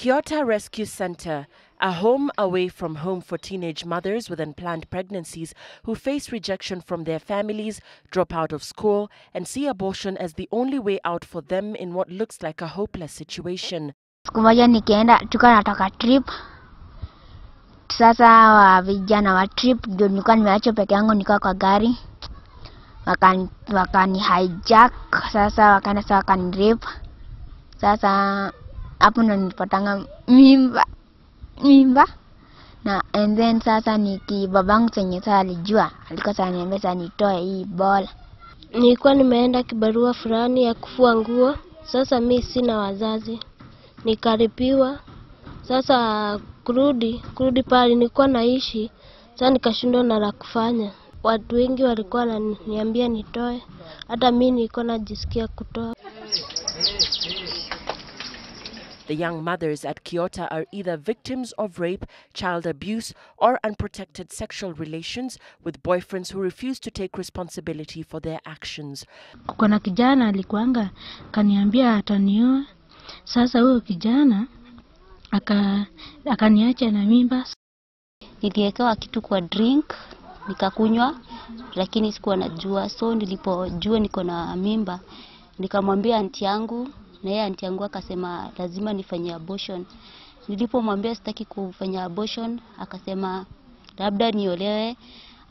Kiota Rescue Center, a home away from home for teenage mothers with unplanned pregnancies who face rejection from their families, drop out of school, and see abortion as the only way out for them in what looks like a hopeless situation. Siku moja nikienda tulikuwa natoka trip. Sasa wa vijana wa trip ndio nilikuwa nimeacha peke yangu nilikuwa kwa gari. Wakani hijack, sasa wakani rape. Sasa hapo ndo nilipatanga mimba na and then sasa babangu chenye sasa alijua alikuwa sasa niambia sasa nitoe hii bola. Nilikuwa nimeenda kibarua fulani ya kufua nguo. Sasa mimi sina wazazi, nikaripiwa. Sasa kurudi pale nilikuwa naishi. Sasa nikashindwa na la kufanya. Watu wengi walikuwa wananiambia nitoe, hata mimi nilikuwa najisikia kutoa. The young mothers at Kiota are either victims of rape, child abuse, or unprotected sexual relations with boyfriends who refuse to take responsibility for their actions. Kuna kijana alikuanga kaniambia atanioa. Sasa huyo kijana akaniacha na mimba. Niliwekewa kitu kwa drink, nikakunywa, lakini sikuwa najua. So nilipojua niko na mimba, nikamwambia aunti yangu, na yeye aunti yangu akasema lazima nifanye abortion. Nilipomwambia sitaki kufanya abortion, akasema labda niolewe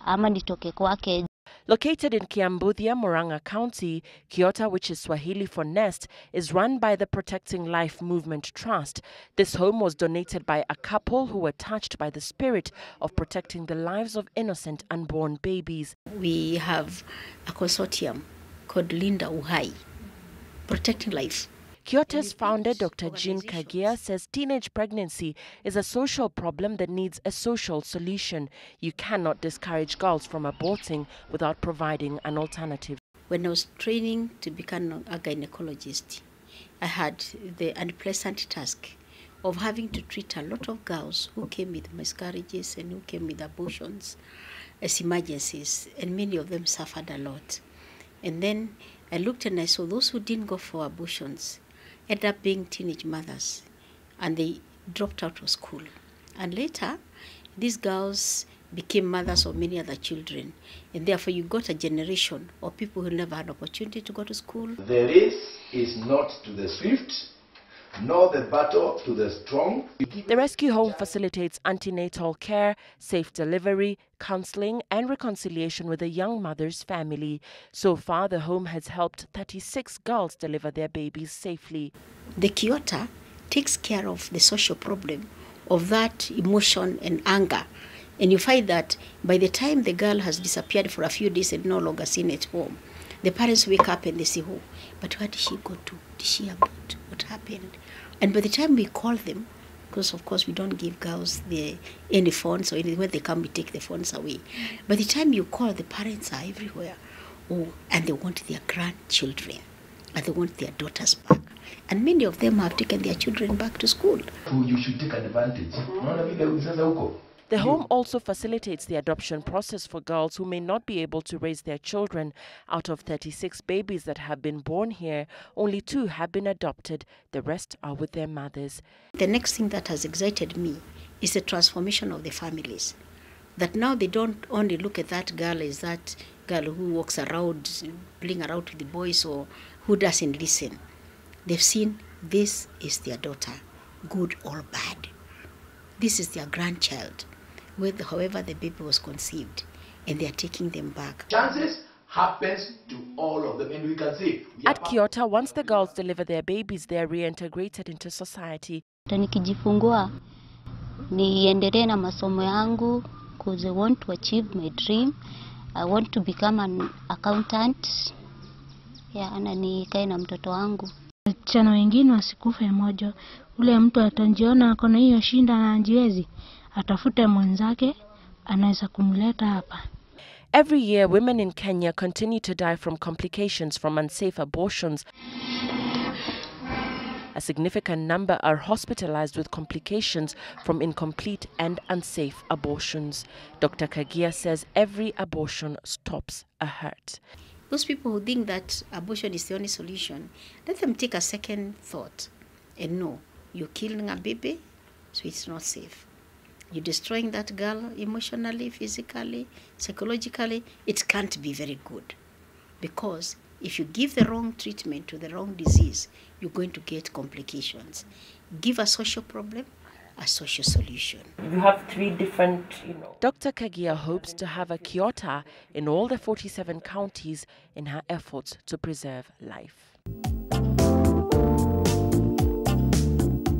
ama nitoke kwake. Located in Kiambuthia, Murang'a County, Kiota, which is Swahili for nest, is run by the Protecting Life Movement Trust. This home was donated by a couple who were touched by the spirit of protecting the lives of innocent unborn babies. We have a consortium called Linda Uhai, Protecting Life. Kiota's founder, Dr Jean Kagia, says teenage pregnancy is a social problem that needs a social solution. You cannot discourage girls from aborting without providing an alternative. When I was training to become a gynecologist, I had the unpleasant task of having to treat a lot of girls who came with miscarriages and who came with abortions as emergencies, and many of them suffered a lot. And then I looked and I saw those who didn't go for abortions ended up being teenage mothers, and they dropped out of school. And later, these girls became mothers of many other children, and therefore you got a generation of people who never had opportunity to go to school. The race is not to the swift, nor the battle to the strong. The rescue home facilitates antenatal care, safe delivery, counseling, and reconciliation with the young mother's family. So far, the home has helped 36 girls deliver their babies safely. The Kiota takes care of the social problem of that emotion and anger. And you find that by the time the girl has disappeared for a few days and no longer seen at home, the parents wake up and they say, oh, but where did she go to? Did she abort? What happened? And by the time we call them, because of course we don't give girls any phones or anything, when they come we take the phones away. By the time you call, the parents are everywhere. Oh, and they want their grandchildren, and they want their daughters back. And many of them have taken their children back to school. You should take advantage. The home also facilitates the adoption process for girls who may not be able to raise their children. Out of 36 babies that have been born here, only 2 have been adopted. The rest are with their mothers. The next thing that has excited me is the transformation of the families. That now they don't only look at that girl as that girl who walks around, playing around with the boys or who doesn't listen. They've seen this is their daughter, good or bad. This is their grandchild, however the baby was conceived, and they are taking them back. Chances happens to all of them, and we can see. At Kiota, once the girls deliver their babies, they are reintegrated into society. Nikijifungua niendelee na masomo yangu because I want to achieve my dream. I want to become an accountant. Na nikae na mtoto wangu. Wasichana wengine wasikufe moja. Ule mtu atajiona ako na hiyo shinda na hajiwezi, atafute mwenzake anaweza kumleta hapa. Every year, women in Kenya continue to die from complications from unsafe abortions. A significant number are hospitalized with complications from incomplete and unsafe abortions. Dr. Kagia says every abortion stops a hurt. Those people who think that abortion is the only solution, let them take a second thought and know You're killing a baby, so it's not safe. You're destroying that girl emotionally, physically, psychologically. It can't be very good. Because if you give the wrong treatment to the wrong disease, you're going to get complications. Give a social problem, a social solution. You have 3 different, Dr. Kagia hopes to have a Kiota in all the 47 counties in her efforts to preserve life.